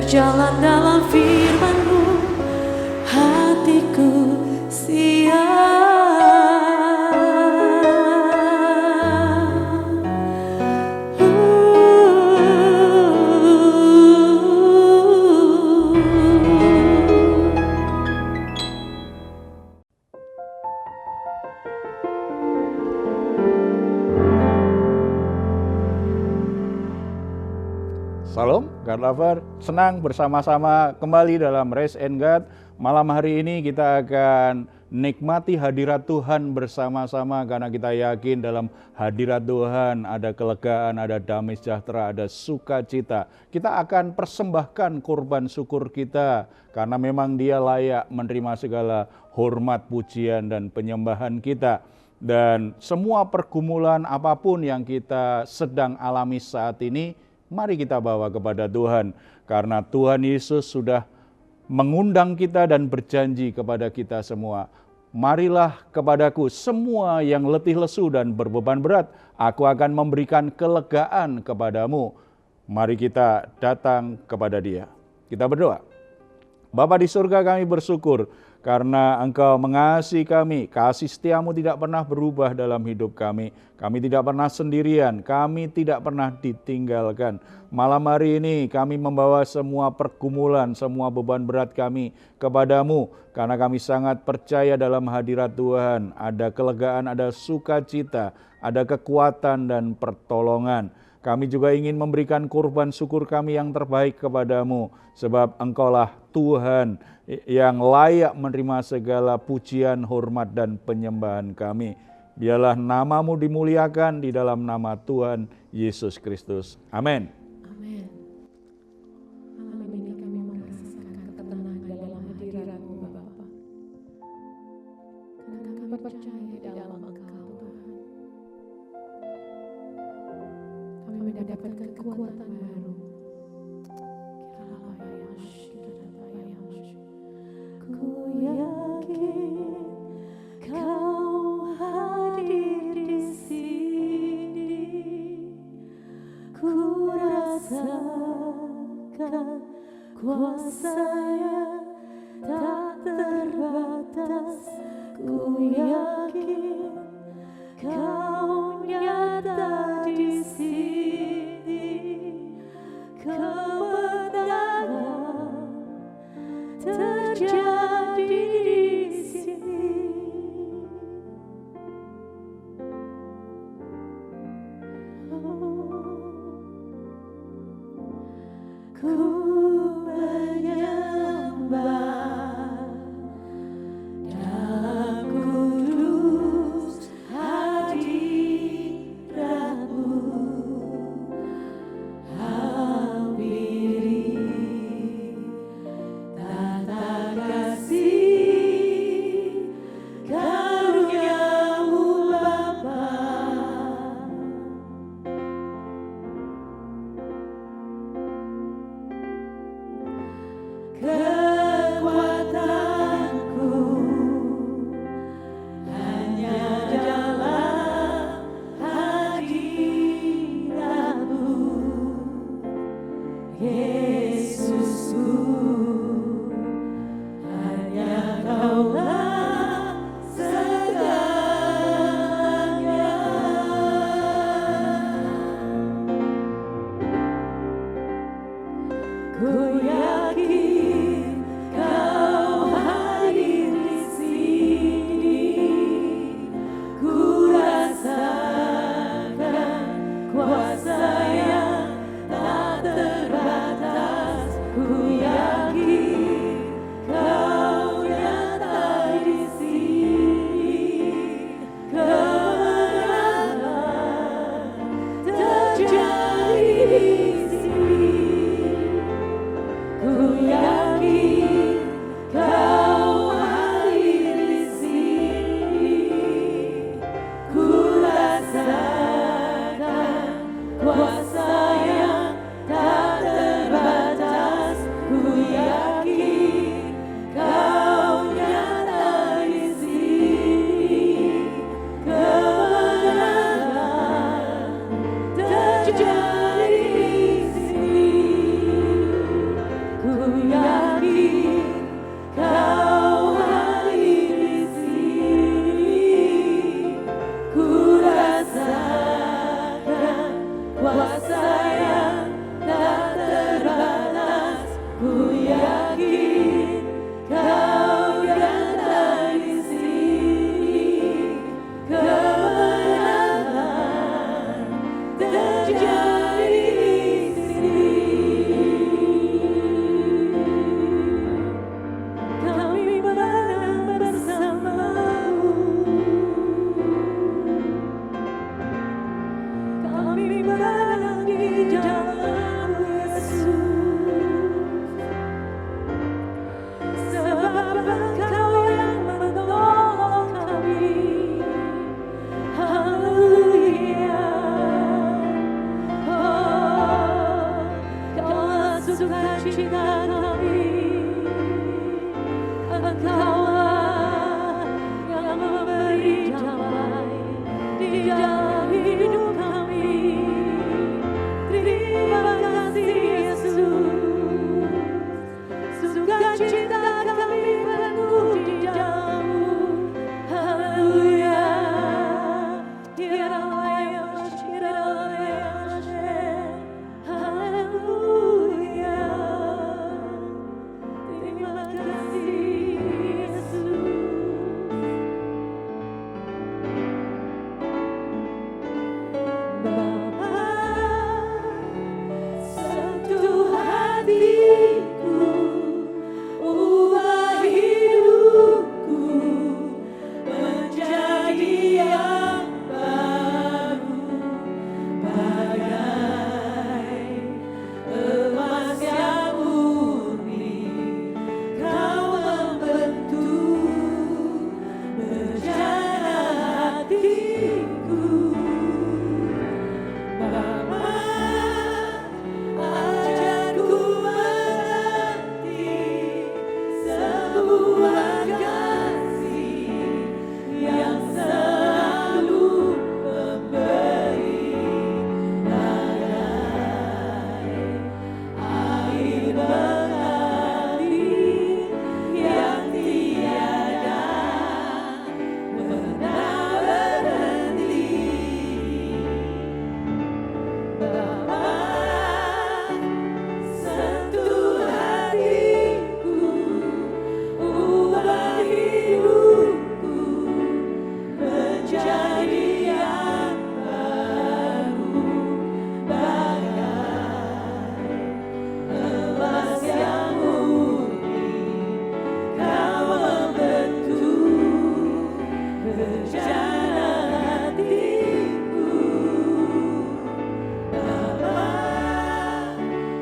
berjalan dalam firman-Mu, hatiku siap. Salam, God Lover, senang bersama-sama kembali dalam Raise and God. Malam hari ini kita akan nikmati hadirat Tuhan bersama-sama karena kita yakin dalam hadirat Tuhan ada kelegaan, ada damai sejahtera, ada sukacita. Kita akan persembahkan korban syukur kita karena memang Dia layak menerima segala hormat, pujian, dan penyembahan kita. Dan semua pergumulan apapun yang kita sedang alami saat ini, mari kita bawa kepada Tuhan, karena Tuhan Yesus sudah mengundang kita dan berjanji kepada kita semua. Marilah kepadaku semua yang letih lesu dan berbeban berat, aku akan memberikan kelegaan kepadamu. Mari kita datang kepada Dia. Kita berdoa. Bapa di surga, kami bersyukur karena Engkau mengasihi kami. Kasih setiamu tidak pernah berubah dalam hidup kami. Kami tidak pernah sendirian, kami tidak pernah ditinggalkan. Malam hari ini kami membawa semua pergumulan, semua beban berat kami kepadamu. Karena kami sangat percaya dalam hadirat Tuhan. Ada kelegaan, ada sukacita, ada kekuatan dan pertolongan. Kami juga ingin memberikan kurban syukur kami yang terbaik kepadamu. Sebab Engkaulah Tuhan yang layak menerima segala pujian, hormat, dan penyembahan kami. Biarlah nama-Mu dimuliakan di dalam nama Tuhan Yesus Kristus. Amin. Amin. Malam ini kami merasakan ketenangan dalam hadirat-Mu, Bapa. Karena kami percaya dalam Engkau, Tuhan. Kami mendapatkan kekuatan baru. Ku yakin Kau hadir di sini. Ku rasakan kuasa-Nya tak terbatas. Ku yakin Kau nyata di sini. Kemenangan terjadi di sini. Ku menyembah dalam kudus hadirat-Mu. Hampiri tata kasih karunia-Mu, Bapa. Kekuatanku hanya dalam hadirat-Mu, Yesusku. Hanya Kaulah segalanya. Ku yakin Kau hadir di sini. Ku rasakan kuasa yang tak terbatas. Ku yakin Kau nyata di sini. Kemenangan terjadi di sini. Ku yakin Kau hadir di sini. Ku rasakan kuasa yang tak terbatas. Ku yakin Kau nyata di sini. Kemenangan terjadi di sini. Ku kuasa yang tak terbatas, ku yakin kau datang di sini, kemenangan terjadi di sini. Kami menang bersamamu, kami menang di dalam Yesus, sebab Engkau yang menolong kami. Haleluya. Oh, Kaulah sukacita kami, Engkaulah yang memberi damai di dalam hidup kami. Terima kasih Yesus, sukacita kami penuh di dalam-Mu. Haleluya. Haleluya. Terima kasih Yesus. Bapa, sentuh hatiku, ubah hidupku menjadi yang baru, bagai emas yang murni. Kau membentuk bejana hatiku. Bapa, ajarku mengerti sebuah kasih yang selalu memberi, bagai air mengalir yang tiada pernah berhenti. Bapa, sentuh hatiku, ubah hidupku menjadi yang baru, bagai emas yang murni. Kau membentuk bejana hatiku. Bapa,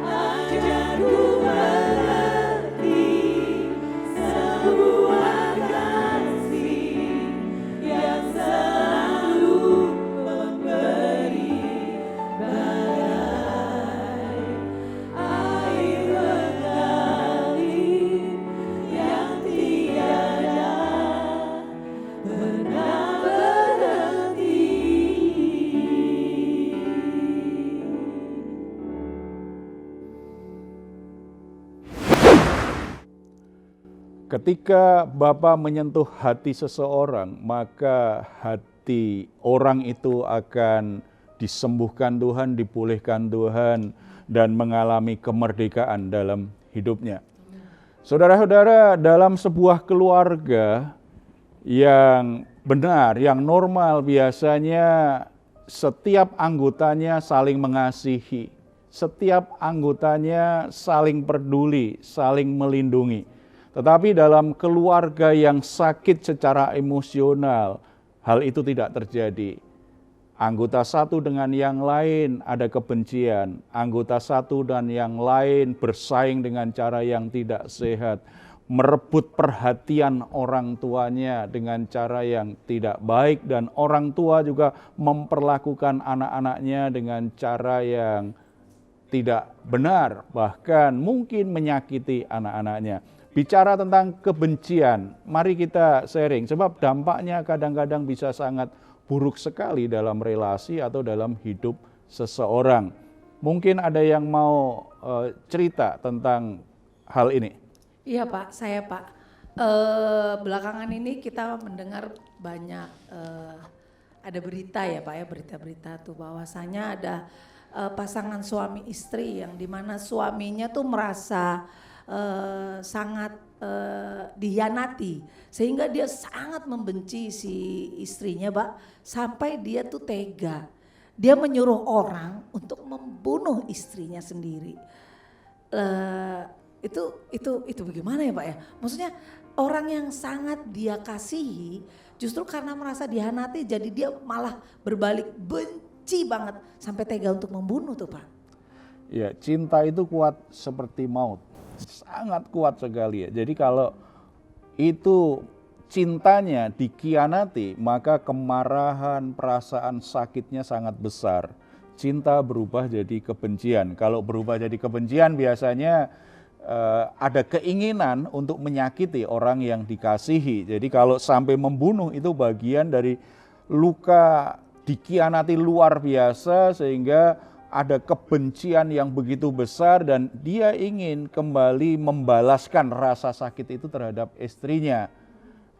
ajarku mengerti sebuah kasih yang selalu memberi, bagai air mengalir yang tiada pernah berhenti. Ketika Bapa menyentuh hati seseorang, maka hati orang itu akan disembuhkan Tuhan, dipulihkan Tuhan, dan mengalami kemerdekaan dalam hidupnya. Saudara-saudara, dalam sebuah keluarga yang benar, yang normal, biasanya setiap anggotanya saling mengasihi, setiap anggotanya saling peduli, saling melindungi. Tetapi dalam keluarga yang sakit secara emosional, hal itu tidak terjadi. Anggota satu dengan yang lain ada kebencian, anggota satu dan yang lain bersaing dengan cara yang tidak sehat, merebut perhatian orang tuanya dengan cara yang tidak baik, dan orang tua juga memperlakukan anak-anaknya dengan cara yang tidak benar, bahkan mungkin menyakiti anak-anaknya. Bicara tentang kebencian, mari kita sharing, sebab dampaknya kadang-kadang bisa sangat buruk sekali dalam relasi atau dalam hidup seseorang. Mungkin ada yang mau cerita tentang hal ini. Iya Pak, saya Pak. Belakangan ini kita mendengar banyak ada berita ya Pak ya, berita-berita tuh bahwasanya ada pasangan suami istri yang dimana suaminya tuh merasa sangat dihianati, sehingga dia sangat membenci si istrinya, Pak, sampai dia tuh tega. Dia menyuruh orang untuk membunuh istrinya sendiri. Itu bagaimana ya, Pak ya? Maksudnya orang yang sangat dia kasihi justru karena merasa dihianati jadi dia malah berbalik benci banget sampai tega untuk membunuh tuh, Pak. Ya, cinta itu kuat seperti maut. Sangat kuat sekali ya. Jadi kalau itu cintanya dikhianati, maka kemarahan, perasaan sakitnya sangat besar. Cinta berubah jadi kebencian. Kalau berubah jadi kebencian biasanya ada keinginan untuk menyakiti orang yang dikasihi. Jadi kalau sampai membunuh itu bagian dari luka dikhianati luar biasa, sehingga ada kebencian yang begitu besar dan dia ingin kembali membalaskan rasa sakit itu terhadap istrinya.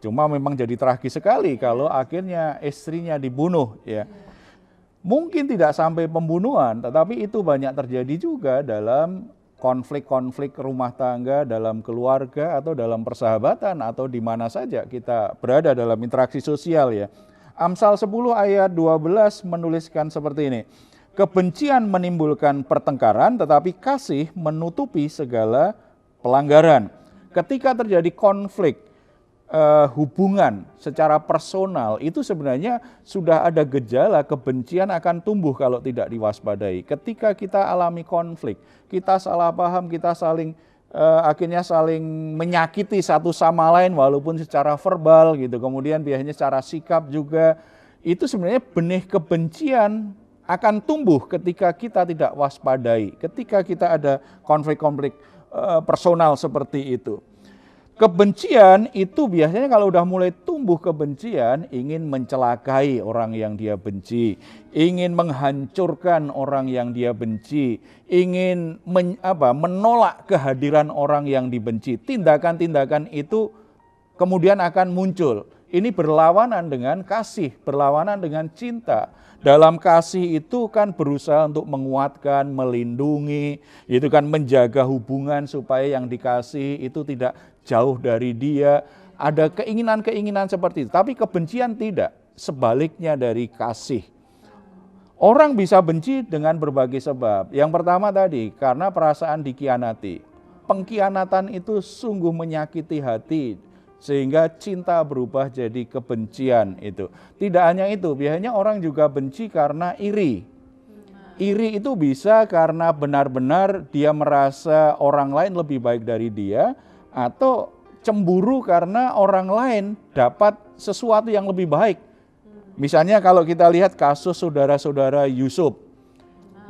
Cuma memang jadi tragis sekali kalau akhirnya istrinya dibunuh ya. Mungkin tidak sampai pembunuhan, tetapi itu banyak terjadi juga dalam konflik-konflik rumah tangga, dalam keluarga atau dalam persahabatan atau di mana saja kita berada dalam interaksi sosial ya. Amsal 10 ayat 12 menuliskan seperti ini. Kebencian menimbulkan pertengkaran, tetapi kasih menutupi segala pelanggaran. Ketika terjadi konflik hubungan secara personal, itu sebenarnya sudah ada gejala kebencian akan tumbuh kalau tidak diwaspadai. Ketika kita alami konflik, kita salah paham, kita akhirnya saling menyakiti satu sama lain walaupun secara verbal gitu. Kemudian biasanya secara sikap juga, itu sebenarnya benih kebencian akan tumbuh ketika kita tidak waspadai, ketika kita ada konflik-konflik personal seperti itu. Kebencian itu biasanya kalau udah mulai tumbuh kebencian, ingin mencelakai orang yang dia benci, ingin menghancurkan orang yang dia benci, ingin menolak kehadiran orang yang dibenci. Tindakan-tindakan itu kemudian akan muncul. Ini berlawanan dengan kasih, berlawanan dengan cinta. Dalam kasih itu kan berusaha untuk menguatkan, melindungi, itu kan menjaga hubungan supaya yang dikasih itu tidak jauh dari dia. Ada keinginan-keinginan seperti itu, tapi kebencian tidak, sebaliknya dari kasih. Orang bisa benci dengan berbagai sebab. Yang pertama tadi, karena perasaan dikhianati. Pengkhianatan itu sungguh menyakiti hati, sehingga cinta berubah jadi kebencian itu. Tidak hanya itu, biasanya orang juga benci karena iri. Iri itu bisa karena benar-benar dia merasa orang lain lebih baik dari dia, atau cemburu karena orang lain dapat sesuatu yang lebih baik. Misalnya kalau kita lihat kasus saudara-saudara Yusuf.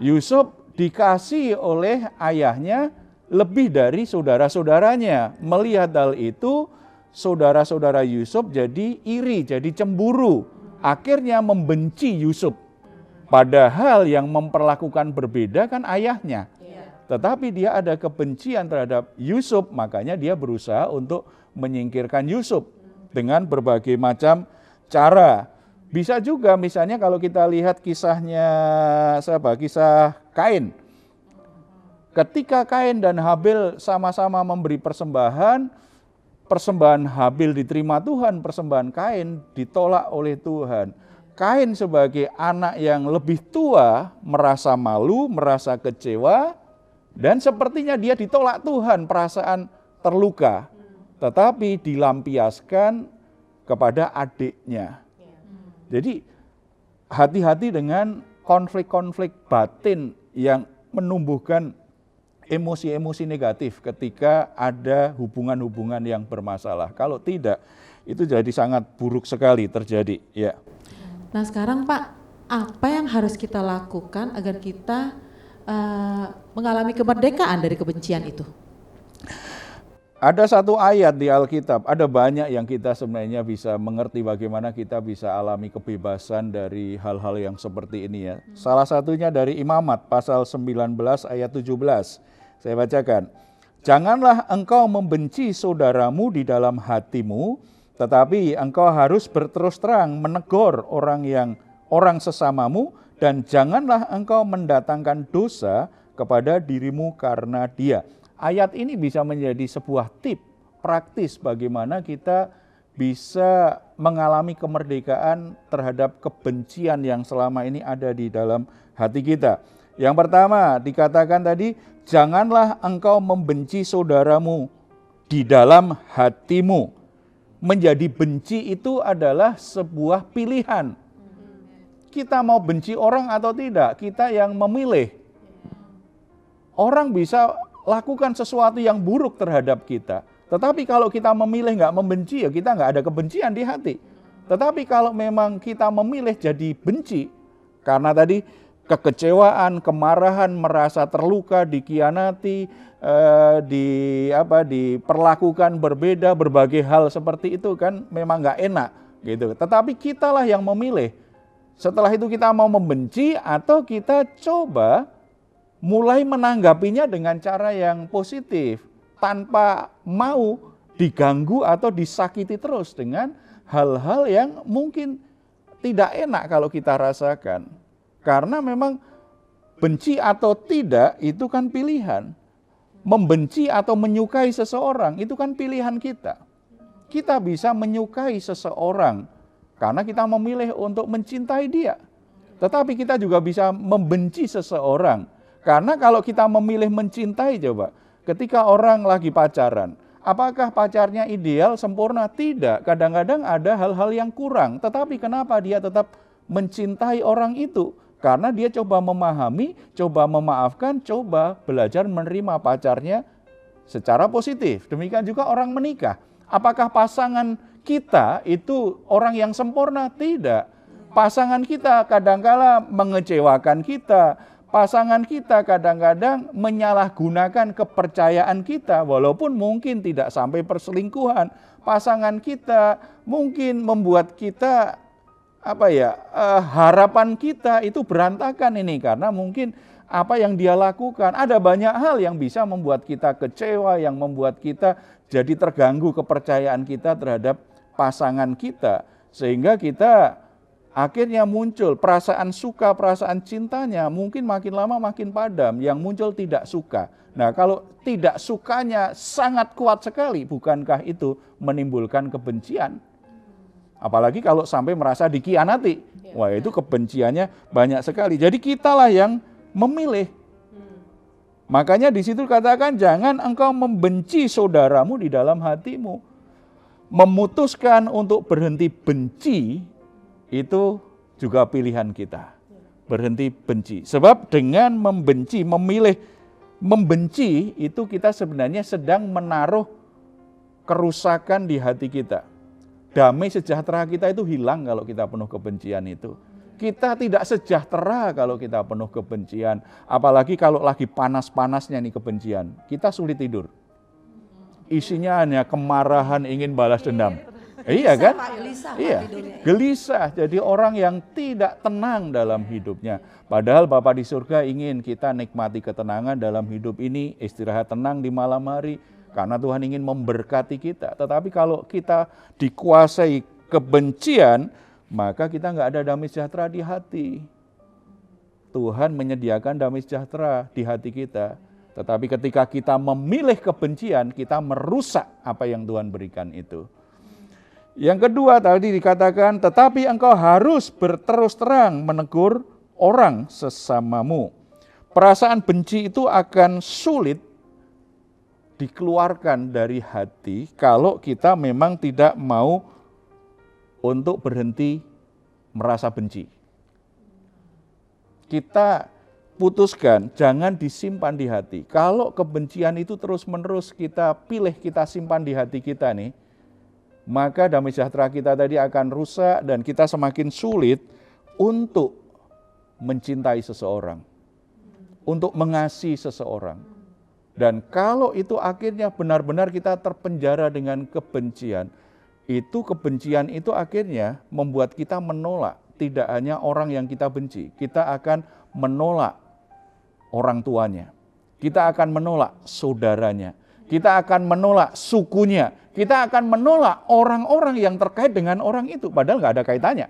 Yusuf dikasih oleh ayahnya lebih dari saudara-saudaranya. Melihat hal itu, saudara-saudara Yusuf jadi iri, jadi cemburu. Akhirnya membenci Yusuf. Padahal yang memperlakukan berbeda kan ayahnya. Tetapi dia ada kebencian terhadap Yusuf, makanya dia berusaha untuk menyingkirkan Yusuf dengan berbagai macam cara. Bisa juga misalnya kalau kita lihat kisahnya kisah Kain. Ketika Kain dan Habil sama-sama memberi persembahan Habil diterima Tuhan, persembahan Kain ditolak oleh Tuhan. Kain sebagai anak yang lebih tua merasa malu, merasa kecewa, dan sepertinya dia ditolak Tuhan, perasaan terluka. Tetapi dilampiaskan kepada adiknya. Jadi hati-hati dengan konflik-konflik batin yang menumbuhkan emosi-emosi negatif ketika ada hubungan-hubungan yang bermasalah. Kalau tidak, itu jadi sangat buruk sekali terjadi. Ya. Nah sekarang Pak, apa yang harus kita lakukan agar kita mengalami kemerdekaan dari kebencian itu? Ada satu ayat di Alkitab, ada banyak yang kita sebenarnya bisa mengerti bagaimana kita bisa alami kebebasan dari hal-hal yang seperti ini ya. Salah satunya dari Imamat pasal 19 ayat 17. Saya bacakan. Janganlah engkau membenci saudaramu di dalam hatimu, tetapi engkau harus berterus terang menegur orang sesamamu dan janganlah engkau mendatangkan dosa kepada dirimu karena dia. Ayat ini bisa menjadi sebuah tip praktis bagaimana kita bisa mengalami kemerdekaan terhadap kebencian yang selama ini ada di dalam hati kita. Yang pertama dikatakan tadi, janganlah engkau membenci saudaramu di dalam hatimu. Menjadi benci itu adalah sebuah pilihan. Kita mau benci orang atau tidak, kita yang memilih. Orang bisa lakukan sesuatu yang buruk terhadap kita. Tetapi kalau kita memilih nggak membenci, ya kita nggak ada kebencian di hati. Tetapi kalau memang kita memilih jadi benci, karena tadi kekecewaan, kemarahan, merasa terluka, dikhianati, diperlakukan berbeda, berbagai hal seperti itu kan memang nggak enak gitu. Tetapi kitalah yang memilih. Setelah itu kita mau membenci atau kita coba mulai menanggapinya dengan cara yang positif, tanpa mau diganggu atau disakiti terus dengan hal-hal yang mungkin tidak enak kalau kita rasakan. Karena memang benci atau tidak itu kan pilihan. Membenci atau menyukai seseorang itu kan pilihan kita. Kita bisa menyukai seseorang karena kita memilih untuk mencintai dia. Tetapi kita juga bisa membenci seseorang. Karena kalau kita memilih mencintai, coba, ketika orang lagi pacaran, apakah pacarnya ideal, sempurna? Tidak. Kadang-kadang ada hal-hal yang kurang. Tetapi kenapa dia tetap mencintai orang itu? Karena dia coba memahami, coba memaafkan, coba belajar menerima pacarnya secara positif. Demikian juga orang menikah. Apakah pasangan kita itu orang yang sempurna? Tidak. Pasangan kita kadang-kala mengecewakan kita. Pasangan kita kadang-kadang menyalahgunakan kepercayaan kita, walaupun mungkin tidak sampai perselingkuhan. Pasangan kita mungkin membuat kita harapan kita itu berantakan ini karena mungkin apa yang dia lakukan. Ada banyak hal yang bisa membuat kita kecewa, yang membuat kita jadi terganggu kepercayaan kita terhadap pasangan kita. Sehingga kita akhirnya muncul perasaan suka, perasaan cintanya mungkin makin lama makin padam, yang muncul tidak suka. Nah, kalau tidak sukanya sangat kuat sekali, bukankah itu menimbulkan kebencian? Apalagi kalau sampai merasa dikhianati. Wah, itu kebenciannya banyak sekali. Jadi kitalah yang memilih. Makanya di situ katakan jangan engkau membenci saudaramu di dalam hatimu. Memutuskan untuk berhenti benci itu juga pilihan kita. Berhenti benci. Sebab dengan membenci, memilih membenci itu kita sebenarnya sedang menaruh kerusakan di hati kita. Damai sejahtera kita itu hilang kalau kita penuh kebencian itu. Kita tidak sejahtera kalau kita penuh kebencian. Apalagi kalau lagi panas-panasnya nih kebencian. Kita sulit tidur. Isinya hanya kemarahan, ingin balas dendam. Iya kan? Iya, gelisah. Jadi orang yang tidak tenang dalam hidupnya. Padahal Bapa di surga ingin kita nikmati ketenangan dalam hidup ini, istirahat tenang di malam hari. Karena Tuhan ingin memberkati kita. Tetapi kalau kita dikuasai kebencian, maka kita nggak ada damai sejahtera di hati. Tuhan menyediakan damai sejahtera di hati kita. Tetapi ketika kita memilih kebencian, kita merusak apa yang Tuhan berikan itu. Yang kedua tadi dikatakan, tetapi engkau harus berterus terang menegur orang sesamamu. Perasaan benci itu akan sulit dikeluarkan dari hati kalau kita memang tidak mau untuk berhenti merasa benci. Kita putuskan jangan disimpan di hati. Kalau kebencian itu terus-menerus kita pilih, kita simpan di hati kita nih, maka damai sejahtera kita tadi akan rusak dan kita semakin sulit untuk mencintai seseorang, untuk mengasihi seseorang. Dan kalau itu akhirnya benar-benar kita terpenjara dengan kebencian, itu kebencian itu akhirnya membuat kita menolak tidak hanya orang yang kita benci, kita akan menolak orang tuanya, kita akan menolak saudaranya, kita akan menolak sukunya, kita akan menolak orang-orang yang terkait dengan orang itu, padahal nggak ada kaitannya.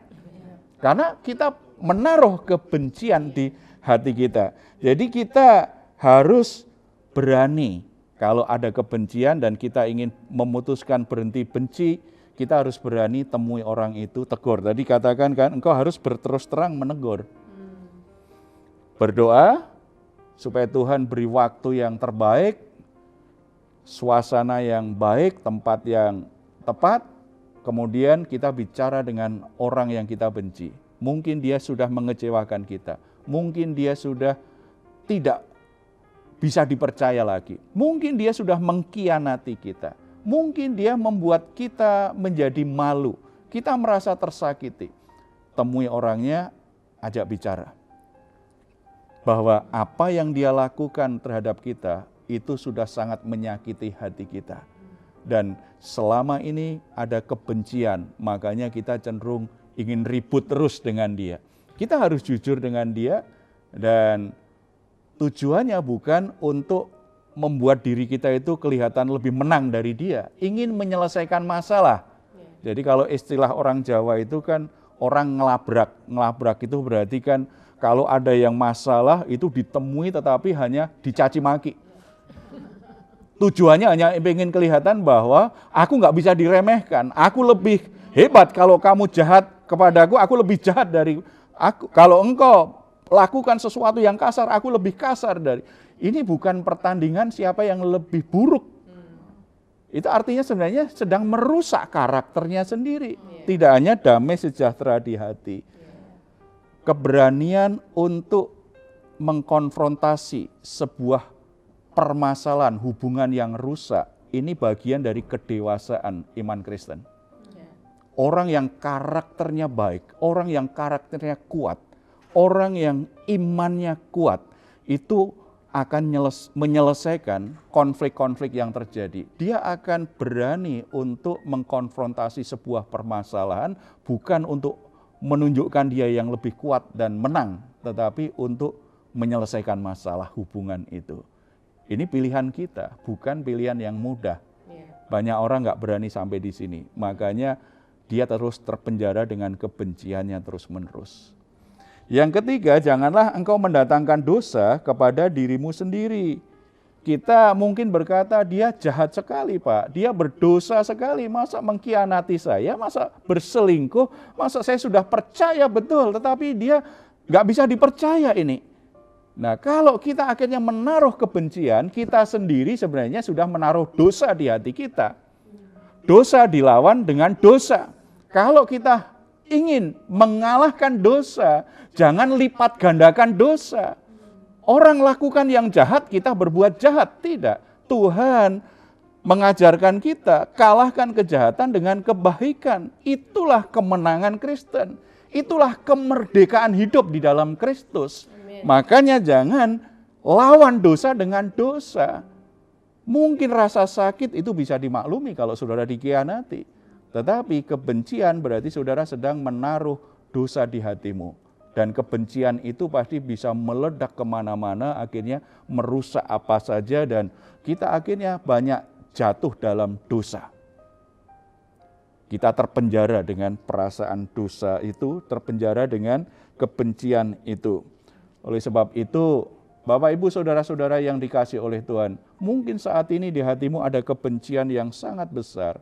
Karena kita menaruh kebencian di hati kita. Jadi kita harus berani kalau ada kebencian dan kita ingin memutuskan berhenti benci, kita harus berani temui orang itu, tegur. Tadi katakan kan, engkau harus berterus terang menegur. Berdoa supaya Tuhan beri waktu yang terbaik, suasana yang baik, tempat yang tepat, kemudian kita bicara dengan orang yang kita benci. Mungkin dia sudah mengecewakan kita, mungkin dia sudah tidak bisa dipercaya lagi, mungkin dia sudah mengkhianati kita, mungkin dia membuat kita menjadi malu, kita merasa tersakiti. Temui orangnya, ajak bicara. Bahwa apa yang dia lakukan terhadap kita, itu sudah sangat menyakiti hati kita. Dan selama ini ada kebencian, makanya kita cenderung ingin ribut terus dengan dia. Kita harus jujur dengan dia, dan tujuannya bukan untuk membuat diri kita itu kelihatan lebih menang dari dia, ingin menyelesaikan masalah. Jadi kalau istilah orang Jawa itu kan orang ngelabrak. Ngelabrak itu berarti kan kalau ada yang masalah itu ditemui tetapi hanya dicaci maki. Tujuannya hanya ingin kelihatan bahwa aku nggak bisa diremehkan, aku lebih hebat kalau kamu jahat kepadaku, aku lebih jahat dari aku. Kalau engkau lakukan sesuatu yang kasar, aku lebih kasar dari. Ini bukan pertandingan siapa yang lebih buruk. Itu artinya sebenarnya sedang merusak karakternya sendiri. Tidak hanya damai sejahtera di hati. Keberanian untuk mengkonfrontasi sebuah permasalahan hubungan yang rusak, ini bagian dari kedewasaan iman Kristen. Orang yang karakternya baik, orang yang karakternya kuat, orang yang imannya kuat, itu akan menyelesaikan konflik-konflik yang terjadi. Dia akan berani untuk mengkonfrontasi sebuah permasalahan, bukan untuk menunjukkan dia yang lebih kuat dan menang, tetapi untuk menyelesaikan masalah hubungan itu. Ini pilihan kita, bukan pilihan yang mudah. Banyak orang nggak berani sampai di sini, makanya dia terus terpenjara dengan kebenciannya terus-menerus. Yang ketiga, janganlah engkau mendatangkan dosa kepada dirimu sendiri. Kita mungkin berkata, dia jahat sekali Pak, dia berdosa sekali, masa mengkhianati saya, masa berselingkuh, masa saya sudah percaya betul, tetapi dia nggak bisa dipercaya ini. Nah, kalau kita akhirnya menaruh kebencian, kita sendiri sebenarnya sudah menaruh dosa di hati kita. Dosa dilawan dengan dosa. Kalau kita ingin mengalahkan dosa, jangan lipat gandakan dosa. Orang lakukan yang jahat, kita berbuat jahat. Tidak. Tuhan mengajarkan kita, kalahkan kejahatan dengan kebaikan. Itulah kemenangan Kristen. Itulah kemerdekaan hidup di dalam Kristus. Makanya jangan lawan dosa dengan dosa. Mungkin rasa sakit itu bisa dimaklumi kalau saudara dikhianati. Tetapi kebencian berarti saudara sedang menaruh dosa di hatimu. Dan kebencian itu pasti bisa meledak kemana-mana, akhirnya merusak apa saja, dan kita akhirnya banyak jatuh dalam dosa. Kita terpenjara dengan perasaan dosa itu, terpenjara dengan kebencian itu. Oleh sebab itu, Bapak Ibu saudara-saudara yang dikasihi oleh Tuhan, mungkin saat ini di hatimu ada kebencian yang sangat besar.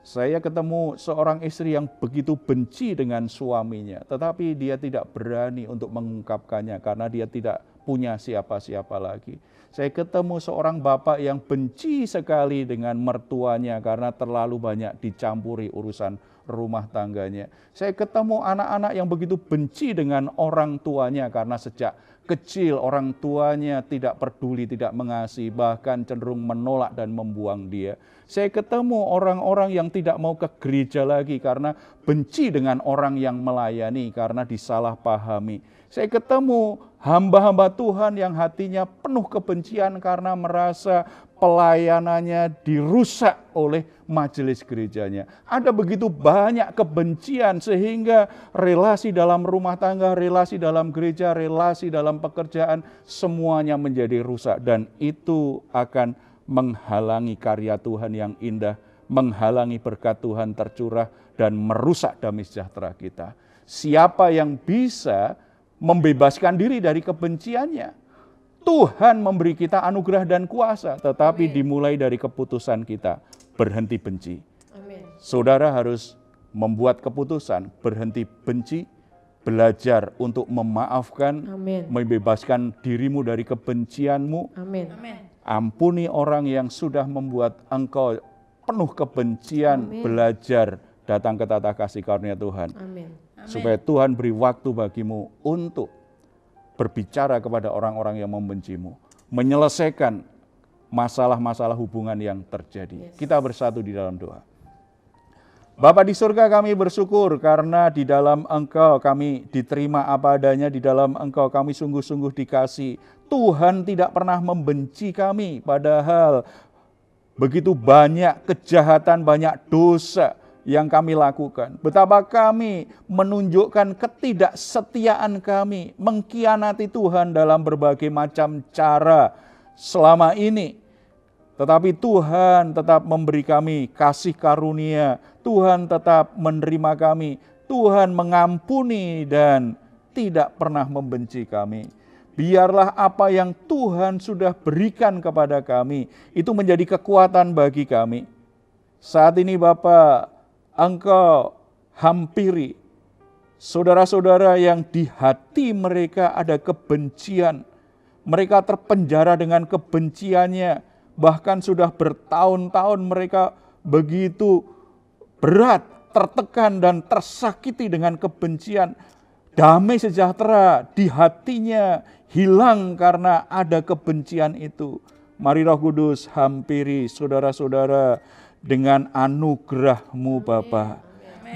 Saya ketemu seorang istri yang begitu benci dengan suaminya, tetapi dia tidak berani untuk mengungkapkannya karena dia tidak punya siapa-siapa lagi. Saya ketemu seorang bapak yang benci sekali dengan mertuanya karena terlalu banyak dicampuri urusan rumah tangganya. Saya ketemu anak-anak yang begitu benci dengan orang tuanya karena sejak kecil orang tuanya tidak peduli, tidak mengasihi, bahkan cenderung menolak dan membuang dia. Saya ketemu orang-orang yang tidak mau ke gereja lagi karena benci dengan orang yang melayani karena disalahpahami. Saya ketemu hamba-hamba Tuhan yang hatinya penuh kebencian karena merasa pelayanannya dirusak oleh majelis gerejanya. Ada begitu banyak kebencian sehingga relasi dalam rumah tangga, relasi dalam gereja, relasi dalam pekerjaan, semuanya menjadi rusak. Dan itu akan menghalangi karya Tuhan yang indah, menghalangi berkat Tuhan tercurah, dan merusak damai sejahtera kita. siapa yang bisa membebaskan diri dari kebenciannya? Tuhan memberi kita anugerah dan kuasa, tetapi dimulai dari keputusan kita berhenti benci. Saudara harus membuat keputusan berhenti benci, belajar untuk memaafkan, membebaskan dirimu dari kebencianmu. Ampuni orang yang sudah membuat engkau penuh kebencian, belajar datang ke tata kasih karunia Tuhan. Supaya Tuhan beri waktu bagimu untuk berbicara kepada orang-orang yang membencimu, menyelesaikan masalah-masalah hubungan yang terjadi. Kita bersatu di dalam doa. Bapa di surga, kami bersyukur karena di dalam Engkau kami diterima apa adanya, di dalam Engkau kami sungguh-sungguh dikasih. Tuhan tidak pernah membenci kami, padahal begitu banyak kejahatan, banyak dosa yang kami lakukan. Betapa kami menunjukkan ketidaksetiaan kami, mengkhianati Tuhan dalam berbagai macam cara selama ini. Tetapi Tuhan tetap memberi kami kasih karunia, Tuhan tetap menerima kami, Tuhan mengampuni dan tidak pernah membenci kami. Biarlah apa yang Tuhan sudah berikan kepada kami, itu menjadi kekuatan bagi kami. Saat ini Bapa, Engkau hampiri saudara-saudara yang di hati mereka ada kebencian. Mereka terpenjara dengan kebenciannya. Bahkan sudah bertahun-tahun mereka begitu berat, tertekan dan tersakiti dengan kebencian. Damai sejahtera di hatinya hilang karena ada kebencian itu. Mari Roh Kudus hampiri saudara-saudara dengan anugerah-Mu Bapa.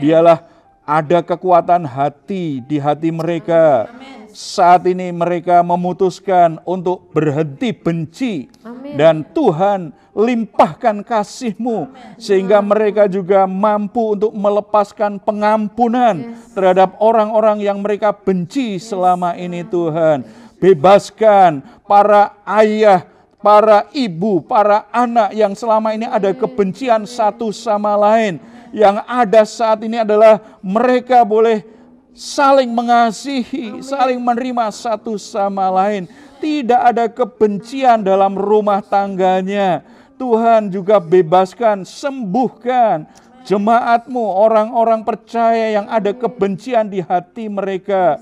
Biarlah ada kekuatan hati di hati mereka. Saat ini mereka memutuskan untuk berhenti benci. Dan Tuhan limpahkan kasih-Mu sehingga mereka juga mampu untuk melepaskan pengampunan terhadap orang-orang yang mereka benci selama ini Tuhan. Bebaskan para ayah, para ibu, para anak yang selama ini ada kebencian satu sama lain. Yang ada saat ini adalah mereka boleh saling mengasihi, saling menerima satu sama lain. Tidak ada kebencian dalam rumah tangganya. Tuhan juga bebaskan, sembuhkan jemaat-Mu, orang-orang percaya yang ada kebencian di hati mereka.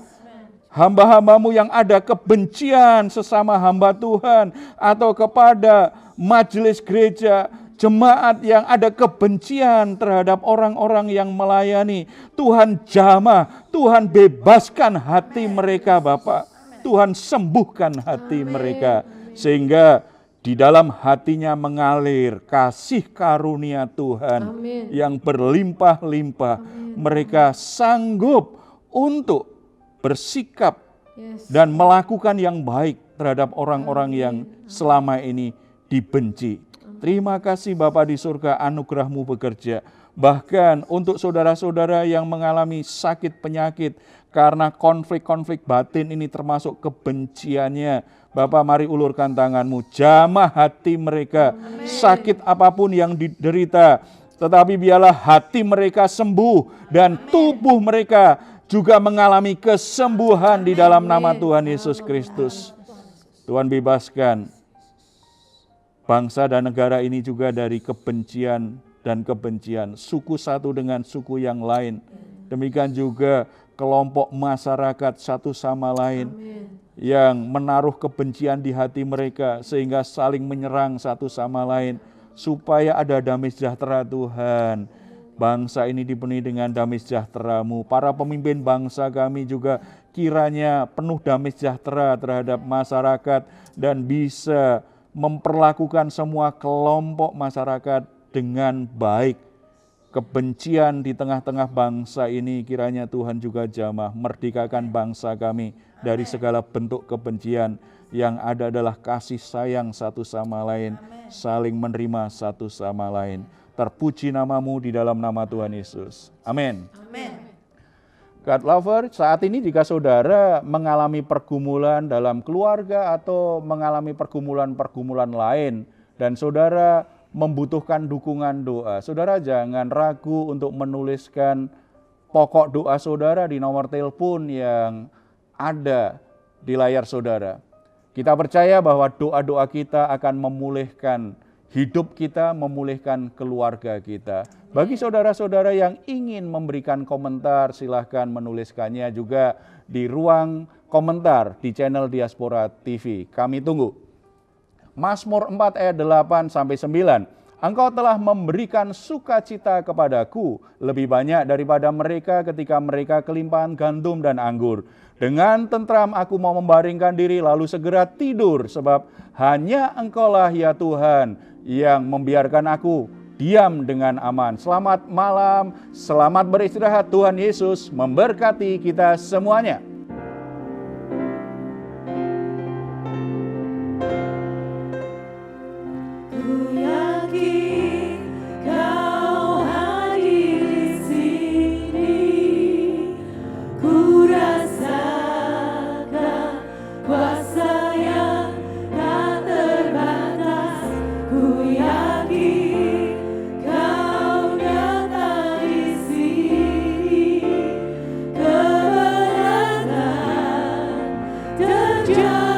Hamba-hamba-Mu yang ada kebencian sesama hamba Tuhan atau kepada majelis gereja, jemaat yang ada kebencian terhadap orang-orang yang melayani. Tuhan jamah, Tuhan bebaskan hati mereka Bapak. Tuhan sembuhkan hati mereka. Sehingga di dalam hatinya mengalir kasih karunia Tuhan yang berlimpah-limpah. Mereka sanggup untuk bersikap dan melakukan yang baik terhadap orang-orang yang selama ini dibenci. Terima kasih Bapa di surga, anugerah-Mu bekerja. Bahkan untuk saudara-saudara yang mengalami sakit penyakit karena konflik-konflik batin ini termasuk kebenciannya. Bapak mari ulurkan tangan-Mu, jamah hati mereka. Sakit apapun yang diderita, tetapi biarlah hati mereka sembuh dan tubuh mereka juga mengalami kesembuhan di dalam nama Tuhan Yesus Kristus. Tuhan bebaskan bangsa dan negara ini juga dari kebencian dan kebencian, suku satu dengan suku yang lain. Demikian juga kelompok masyarakat satu sama lain yang menaruh kebencian di hati mereka sehingga saling menyerang satu sama lain. Supaya ada damai sejahtera Tuhan. Bangsa ini dipenuhi dengan damai sejahtera-Mu. Para pemimpin bangsa kami juga kiranya penuh damai sejahtera terhadap masyarakat dan bisa memperlakukan semua kelompok masyarakat dengan baik. Kebencian di tengah-tengah bangsa ini kiranya Tuhan juga jamah, merdekakan bangsa kami dari segala bentuk kebencian. Yang ada adalah kasih sayang satu sama lain, saling menerima satu sama lain. Terpuji nama-Mu di dalam nama Tuhan Yesus. Amin. God lover, saat ini jika saudara mengalami pergumulan dalam keluarga atau mengalami pergumulan-pergumulan lain dan saudara membutuhkan dukungan doa, saudara jangan ragu untuk menuliskan pokok doa saudara di nomor telepon yang ada di layar saudara. Kita percaya bahwa doa-doa kita akan memulihkan hidup kita, memulihkan keluarga kita. Bagi saudara-saudara yang ingin memberikan komentar, silahkan menuliskannya juga di ruang komentar di channel Diaspora TV. Kami tunggu. Mazmur 4 ayat 8-9. Engkau telah memberikan sukacita kepadaku lebih banyak daripada mereka ketika mereka kelimpahan gandum dan anggur. Dengan tentram aku mau membaringkan diri lalu segera tidur, sebab hanya Engkaulah ya Tuhan yang membiarkan aku diam dengan aman. Selamat malam, selamat beristirahat. Tuhan Yesus memberkati kita semuanya. Terjadi